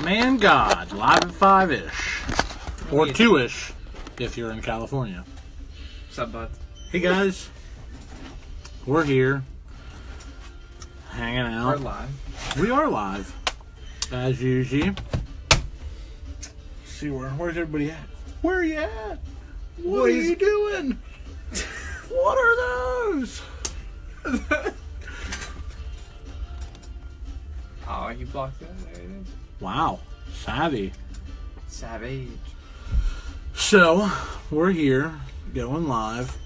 Man God, live at 5-ish. Or 2-ish, if you're in California. What's up, bud? Hey, guys. We're here. Hanging out. We're live. We are live. As usual. See, where's everybody at? Where are you at? What are you doing? What are those? Oh, you blocked that. There it is. Wow. Savvy. Savage. So, we're here, going live.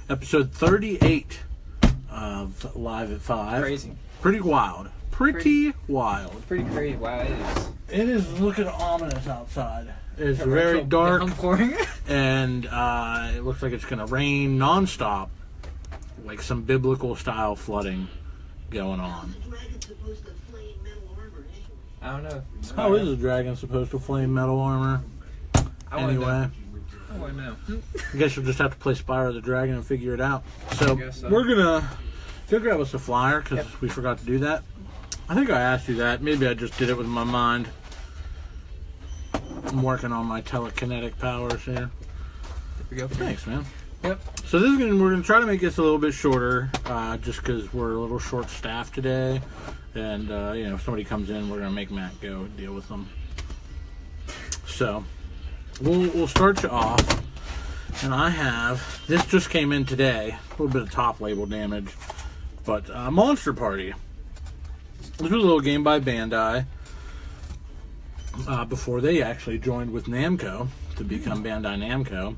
Episode 38 of Live at 5. Crazy. Pretty wild. Pretty wild. Pretty crazy. Wow, it is. It is looking ominous outside. It's very dark. And it looks like it's going to rain nonstop. Like some biblical style flooding going on. I don't know. How is a dragon supposed to flame metal armor? Anyway. I want to know. I guess you'll just have to play Spyro the Dragon and figure it out. So, so. We're going to go grab us a flyer because we forgot to do that. I think I asked you that. Maybe I just did it with my mind. I'm working on my telekinetic powers here. There we go. Thanks, man. Yep. So we're going to try to make this a little bit shorter, just because we're a little short-staffed today. And, if somebody comes in, we're going to make Matt go deal with them. So, we'll start you off. And I have, this just came in today, a little bit of top label damage. But, Monster Party. This was a little game by Bandai. Before they actually joined with Namco to become Bandai Namco.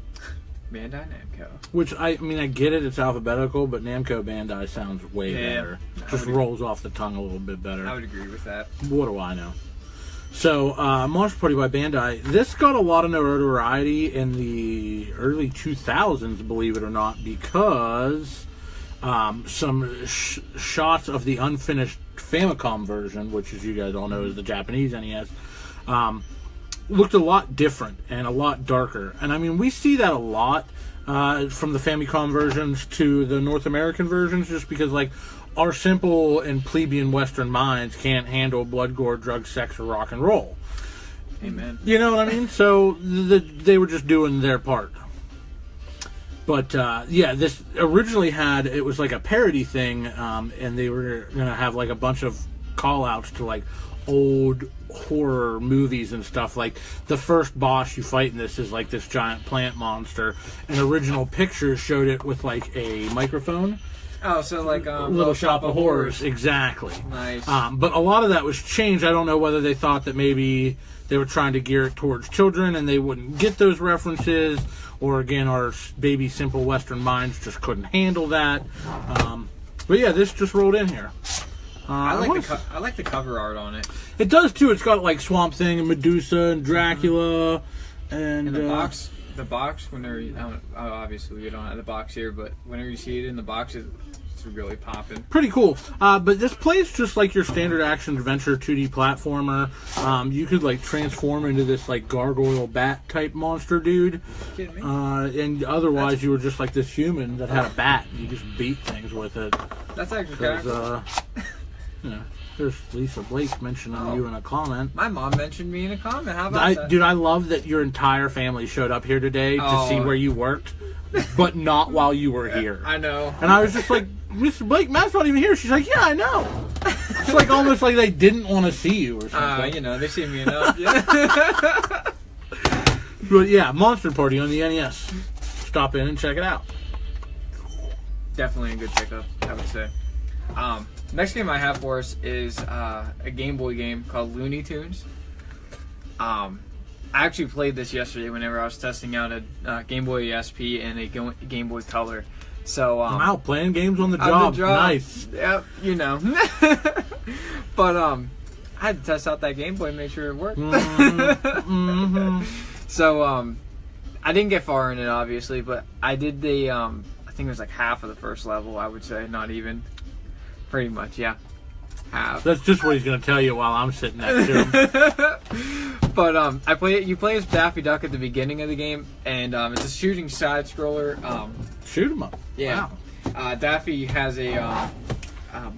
Bandai Namco. Which, I get it, it's alphabetical, but Namco Bandai sounds way better. Just rolls off the tongue a little bit better. I would agree with that. What do I know? So, Monster Party by Bandai, this got a lot of notoriety in the early 2000s, believe it or not, because some shots of the unfinished Famicom version, which, as you guys all know, is the Japanese NES, looked a lot different and a lot darker. And we see that a lot from the Famicom versions to the North American versions, just because our simple and plebeian Western minds can't handle blood, gore, drugs, sex, or rock and roll. Amen. You know what I mean? So they were just doing their part. But this originally it was like a parody thing, and they were gonna have a bunch of call-outs to old horror movies and stuff. Like the first boss you fight in this is this giant plant monster, and original pictures showed it with a microphone. Oh, so Little Shop of Horrors. Exactly. Nice. But a lot of that was changed. I don't know whether they thought that maybe they were trying to gear it towards children and they wouldn't get those references, or again, our baby simple Western minds just couldn't handle that. But yeah, this just rolled in here. I like the cover art on it. It does too. It's got Swamp Thing and Medusa and Dracula, and the box. The box. Whenever obviously we don't have the box here, but whenever you see it in the box, it's really popping. Pretty cool. But this plays just like your standard action adventure 2D platformer. You could transform into this gargoyle bat type monster dude. You kidding me? And otherwise you were just this human that had a bat and you just beat things with it. That's actually kind of there's Lisa Blake mentioning you in a comment. My mom mentioned me in a comment. How about that? Dude, I love that your entire family showed up here today to see where you worked, but not while you were here. I know. And I was just like, Mr. Blake, Matt's not even here. She's like, yeah, I know. It's almost like they didn't want to see you or something. They see me enough. Yeah. But yeah, Monster Party on the NES. Stop in and check it out. Definitely a good pickup, I would say. Next game I have for us is a Game Boy game called Looney Tunes. I actually played this yesterday whenever I was testing out a Game Boy ESP and a Game Boy Color. So I'm out playing games on the job. Nice. Yep, But I had to test out that Game Boy and make sure it worked. Mm-hmm. So I didn't get far in it, obviously, but I did the I think it was half of the first level, I would say, not even. Pretty much, yeah. Half. That's just what he's going to tell you while I'm sitting next to him. But you play as Daffy Duck at the beginning of the game, and it's a shooting side scroller. Shoot him up. Yeah. Wow. Daffy has a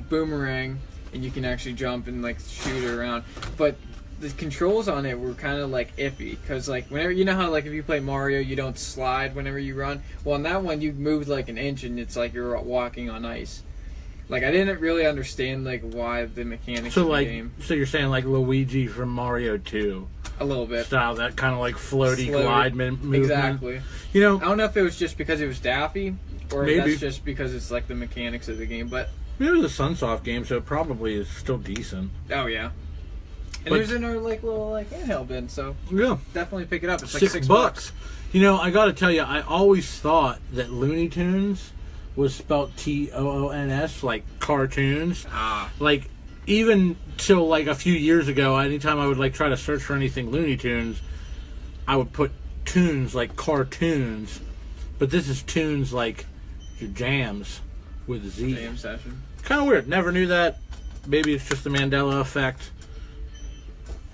boomerang, and you can actually jump and like shoot it around. But the controls on it were kind of like iffy, because like whenever, you know how like if you play Mario you don't slide whenever you run. Well, on that one you moved like an inch and it's like you're walking on ice. Like I didn't really understand like why the mechanics of the game. So you're saying like Luigi from Mario 2 A little bit style, that kind of like floaty glide movement. Exactly. You know, I don't know if it was just because it was daffy, or if maybe that's just because it's like the mechanics of the game. But it was a Sunsoft game, so it probably is still decent. oh yeah. And there's in our like little like handheld bin, so yeah, definitely pick it up. It's like $6. You know, I got to tell you, I always thought that Looney Tunes was spelled Toons, like cartoons. Like even till like a few years ago, anytime I would like try to search for anything Looney Tunes, I would put tunes like cartoons, but this is tunes like your jams with a Z. Jam session. Kind of weird. Never knew that. Maybe it's just the Mandela effect.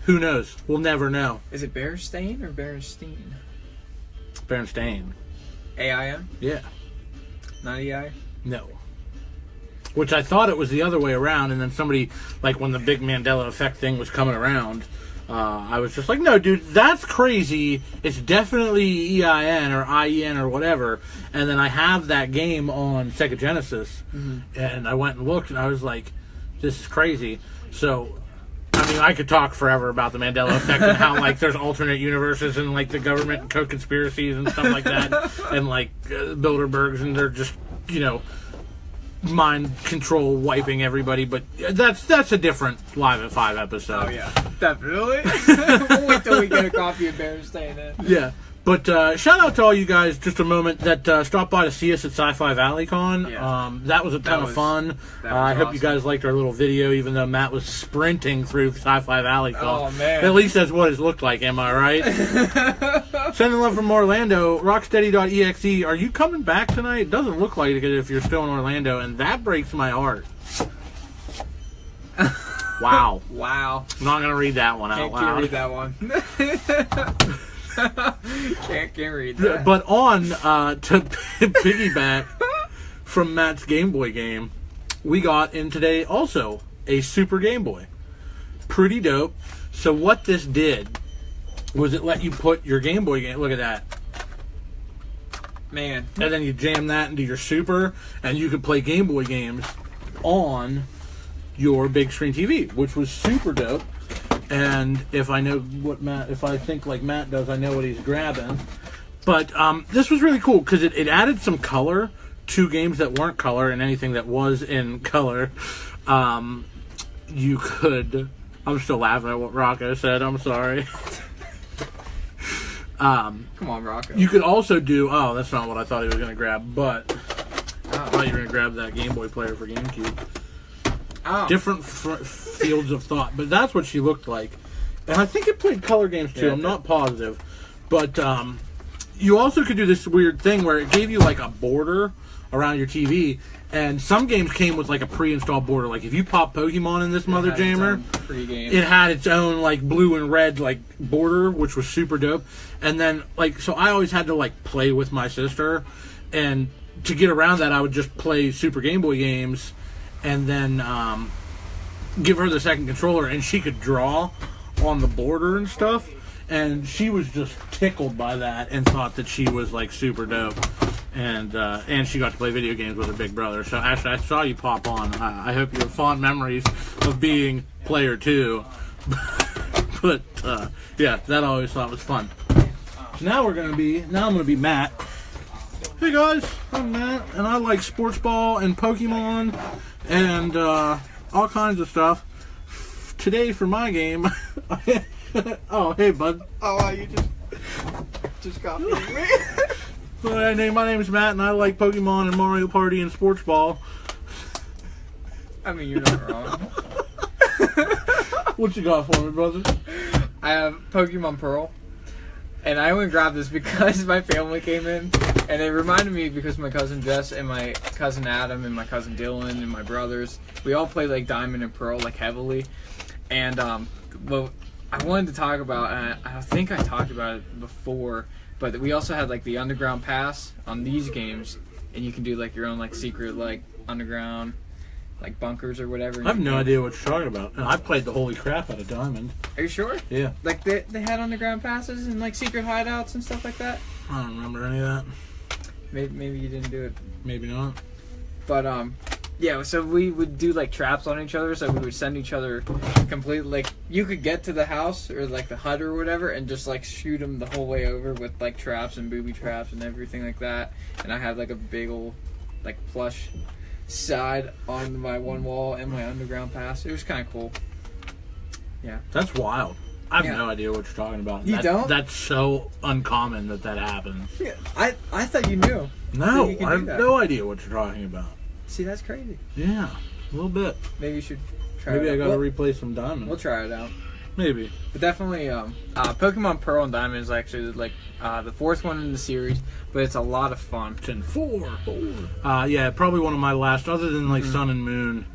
Who knows? We'll never know. Is it Berenstain or Berenstein? Berenstain. AIM? Yeah. Not EI? No. Which I thought it was the other way around, and then somebody, like when the big Mandela effect thing was coming around, I was just like, no, dude, that's crazy. It's definitely EIN or IEN or whatever. And then I have that game on Sega Genesis, and I went and looked, and I was like, this is crazy. So, I mean, I could talk forever about the Mandela effect and how, like, there's alternate universes and, like, the government co-conspiracies and stuff like that, and, like, Bilderbergs, and they're just, you know, mind control wiping everybody. But that's a different Live at 5 episode. Oh, yeah. Definitely. We'll wait till we get a copy of Berenstain in. Yeah. But shout out to all you guys, just a moment, that stopped by to see us at Sci-Fi ValleyCon. Yeah. That was a ton of fun. I hope you guys liked our little video, even though Matt was sprinting through Sci-Fi ValleyCon. Oh, man. At least that's what it looked like, am I right? Sending love from Orlando. Rocksteady.exe. Are you coming back tonight? It doesn't look like it if you're still in Orlando, and that breaks my heart. Wow. Wow. I'm not going to read that one out loud. Can't read that one. Can't read that. But on to piggyback from Matt's Game Boy game, we got in today also a Super Game Boy. Pretty dope. So what this did was it let you put your Game Boy game, look at that, man, and then you jam that into your Super, and you could play Game Boy games on your big screen TV, which was super dope. And if I know what Matt, if I think like Matt does, I know what he's grabbing. But this was really cool because it added some color to games that weren't color, and anything that was in color. You could. I'm still laughing at what Rocco said. I'm sorry. Come on, Rocco. You could also do. Oh, that's not what I thought he was going to grab. But I thought you were going to grab that Game Boy player for GameCube. Oh. Different fields of thought, but that's what she looked like. And I think it played color games too. Yeah, I'm not positive, but you also could do this weird thing where it gave you like a border around your TV, and some games came with like a pre-installed border. Like if you pop Pokemon in this mother jammer, it had its own like blue and red like border, which was super dope. And then like so, I always had to like play with my sister, and to get around that, I would just play Super Game Boy games. And then give her the second controller, and she could draw on the border and stuff. And she was just tickled by that and thought that she was like super dope. And she got to play video games with her big brother. So Ashley, I saw you pop on. I hope you have fond memories of being player 2. But yeah, that I always thought was fun. So now I'm gonna be Matt. Hey guys, I'm Matt, and I like sports ball and Pokemon and all kinds of stuff. Today for my game, oh hey bud. Oh wow, you just got me. My name is Matt, and I like Pokemon and Mario Party and sports ball. I mean, you're not wrong. What you got for me, brother? I have Pokemon Pearl. And I only grabbed this because my family came in, and it reminded me because my cousin Jess and my cousin Adam and my cousin Dylan and my brothers, we all played like Diamond and Pearl like heavily. And what I wanted to talk about, and I think I talked about it before, but we also had like the Underground Pass on these games, and you can do like your own like secret like underground like bunkers or whatever. I have no idea what you're talking about. And I played the holy crap out of Diamond. Are you sure? Yeah. Like they had underground passes and like secret hideouts and stuff like that? I don't remember any of that. Maybe you didn't do it. Maybe not. But yeah, so we would do like traps on each other, so we would send each other completely, like you could get to the house or like the hut or whatever and just like shoot them the whole way over with like traps and booby traps and everything like that. And I had like a big old like plush side on my one wall and my underground pass. It was kind of cool. Yeah. That's wild. I have no idea what you're talking about. You don't? That's so uncommon that happens. Yeah, I thought you knew. No, I have no idea what you're talking about. See, that's crazy. Yeah, a little bit. Maybe you should try Maybe it out. I gotta replay some Diamond. We'll try it out. Maybe. But definitely, Pokemon Pearl and Diamond is actually like the fourth one in the series, but it's a lot of fun. It's in 4. Yeah, probably one of my last, other than like Sun and Moon,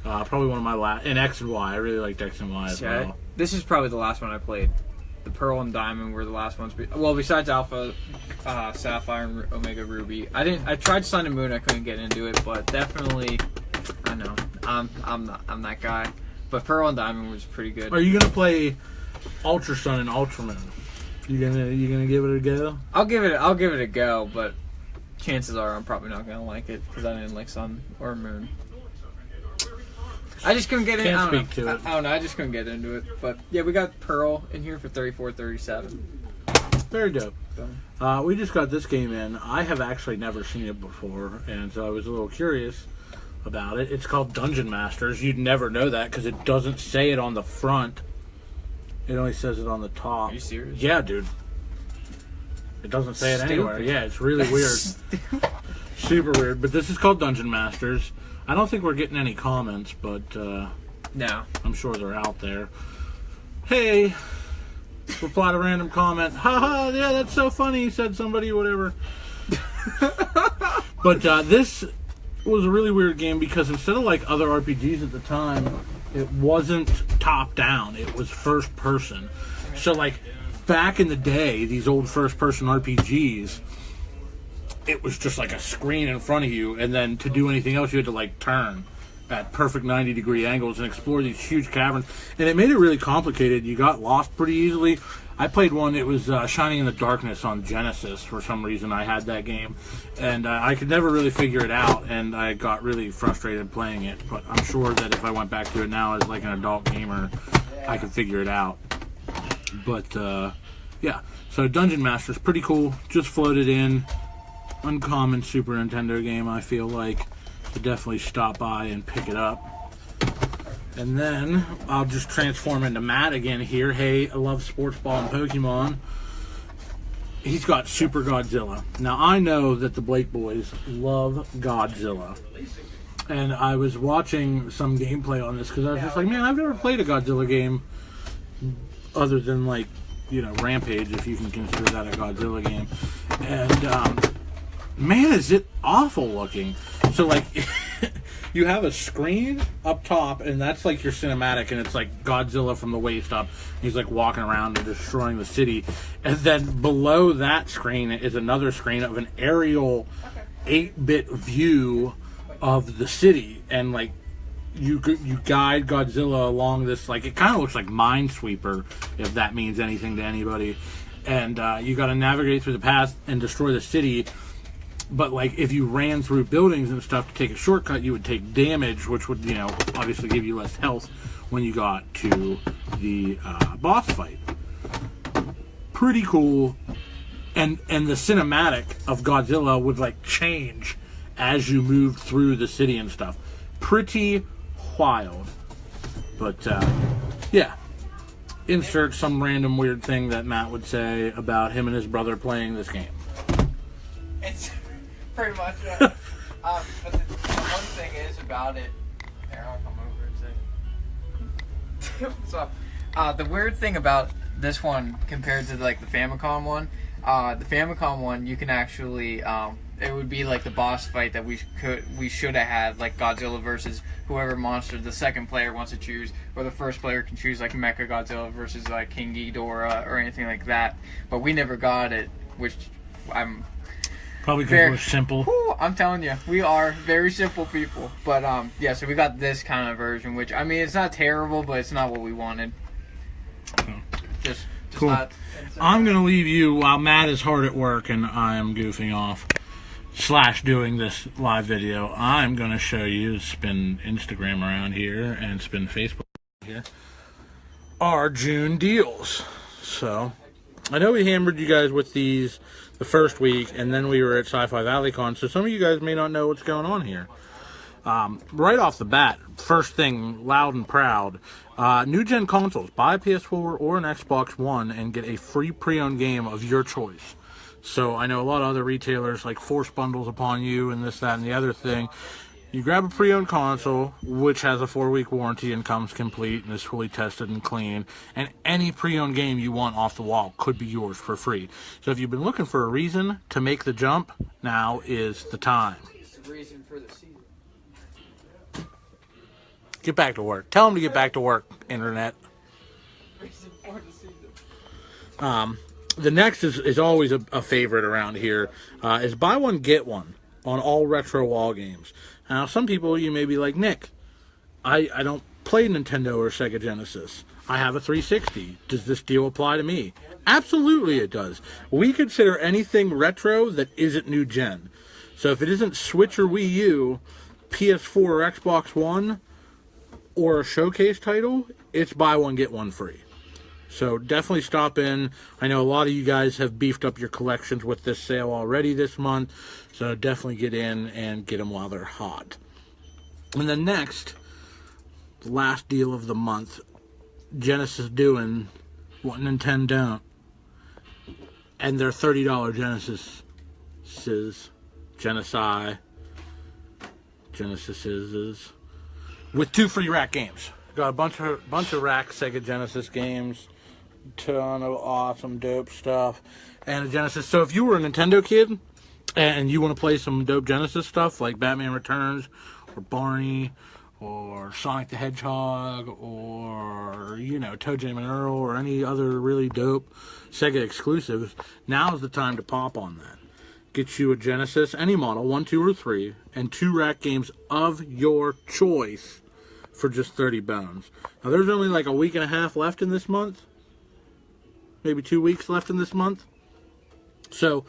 probably one of my last, and X and Y. I really liked X and Y as well. This is probably the last one I played. The Pearl and Diamond were the last ones. Well, besides Alpha, Sapphire, and Omega Ruby. I tried Sun and Moon. I couldn't get into it, but definitely, I know I'm that guy. But Pearl and Diamond was pretty good. Are you gonna play Ultra Sun and Ultra Moon? You gonna give it a go? I'll give it a go, but chances are I'm probably not gonna like it because I didn't like Sun or Moon. I just couldn't get into it. I don't know. I just couldn't get into it. But yeah, we got Pearl in here for $34.37. Very dope. We just got this game in. I have actually never seen it before, and so I was a little curious about it. It's called Dungeon Masters. You'd never know that because it doesn't say it on the front. It only says it on the top. Are you serious? Yeah, dude. It doesn't say it anywhere. Yeah, it's really weird. Super weird. But this is called Dungeon Masters. I don't think we're getting any comments, but no, I'm sure they're out there. Hey, reply to random comment. Haha, yeah, that's so funny, said somebody, whatever. But this was a really weird game because instead of like other RPGs at the time, it wasn't top down. It was first person. So like back in the day, these old first person RPGs, it was just like a screen in front of you, and then to do anything else, you had to like turn at perfect 90-degree angles and explore these huge caverns. And it made it really complicated. You got lost pretty easily. I played one, it was Shining in the Darkness on Genesis. For some reason, I had that game, and I could never really figure it out, and I got really frustrated playing it. But I'm sure that if I went back to it now as like an adult gamer, I could figure it out. But yeah, so Dungeon Masters, pretty cool. Just floated in. Uncommon Super Nintendo game, I feel like. To definitely stop by and pick it up. And then I'll just transform into Matt again here. Hey, I love sports ball and Pokemon. He's got Super Godzilla. Now I know that the Blake boys love Godzilla. And I was watching some gameplay on this because I was just like, man, I've never played a Godzilla game other than like, you know, Rampage, if you can consider that a Godzilla game. And man, is it awful looking. So like you have a screen up top, and that's like your cinematic, and it's like Godzilla from the waist up. He's like walking around and destroying the city. And then below that screen is another screen of an aerial 8-bit view of the city, and like you guide Godzilla along this, like, it kind of looks like Minesweeper, if that means anything to anybody. And you got to navigate through the path and destroy the city. But like if you ran through buildings and stuff to take a shortcut, you would take damage, which would, you know, obviously give you less health when you got to the boss fight. Pretty cool. And the cinematic of Godzilla would like change as you moved through the city and stuff. Pretty wild. But yeah. Insert some random weird thing that Matt would say about him and his brother playing this game. It's pretty much but the one thing is about it. Here, I'll come over and say. What's up? The weird thing about this one compared to like the Famicom one, the Famicom one, you can actually it would be like the boss fight that we should have had, like Godzilla versus whoever monster the second player wants to choose, or the first player can choose like Mecha Godzilla versus like King Ghidorah or anything like that. But we never got it, which Probably because we're simple. Whew, I'm telling you, we are very simple people. But yeah, so we got this kind of version, which I mean, it's not terrible, but it's not what we wanted. Just cool. Not, I'm gonna leave you while Matt is hard at work and I am goofing off / doing this live video. I'm gonna show you, spin Instagram around here and spin Facebook here, our June deals. So I know we hammered you guys with these the first week, and then we were at Sci-Fi Valley Con, so some of you guys may not know what's going on here. Right off the bat, first thing, loud and proud, new gen consoles. Buy a PS4 or an Xbox One and get a free pre-owned game of your choice. So I know a lot of other retailers like force bundles upon you and this, that, and the other thing. You grab a pre-owned console, which has a 4-week warranty and comes complete and is fully tested and clean, and any pre-owned game you want off the wall could be yours for free. So if you've been looking for a reason to make the jump, now is the time. It's the reason for the season. Get back to work. Tell them to get back to work, Internet. Reason for the season. The next is always a favorite around here, is buy one, get one on all retro wall games. Now, some people, you may be like, Nick, I don't play Nintendo or Sega Genesis. I have a 360. Does this deal apply to me? Absolutely it does. We consider anything retro that isn't new gen. So if it isn't Switch or Wii U, PS4 or Xbox One, or a showcase title, it's buy one, get one free. So definitely stop in. I know a lot of you guys have beefed up your collections with this sale already this month, so definitely get in and get them while they're hot. And then next, last deal of the month, Genesis doing what Nintendo don't. And their $30 Genesises, with 2 free rack games. Got a bunch of rack Sega Genesis games, ton of awesome dope stuff, and a Genesis. So if you were a Nintendo kid and you want to play some dope Genesis stuff like Batman Returns or Barney or Sonic the Hedgehog or, you know, Toe Jam and Earl or any other really dope Sega exclusives, now's the time to pop on that. Get you a Genesis, any model, 1, 2, or 3, and 2 rack games of your choice for just 30 bones. Now, there's only like a week and a half left in this month. Maybe 2 weeks left in this month. So,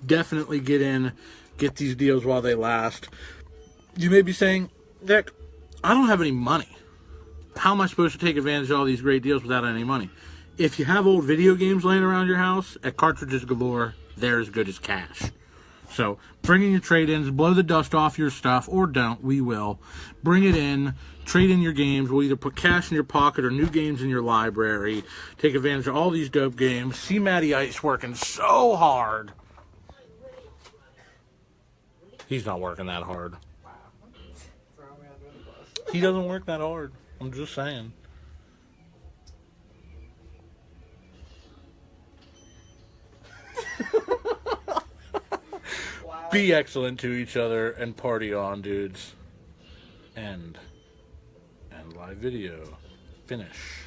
definitely get in, get these deals while they last. You may be saying, Nick, I don't have any money. How am I supposed to take advantage of all these great deals without any money? If you have old video games laying around your house, at Cartridges Galore, they're as good as cash. So, bring in your trade-ins, blow the dust off your stuff, or don't, we will. Bring it in, trade in your games. We'll either put cash in your pocket or new games in your library. Take advantage of all these dope games. See Matty Ice working so hard. He's not working that hard. He doesn't work that hard. I'm just saying. Be excellent to each other and party on, dudes. End live video. Finish.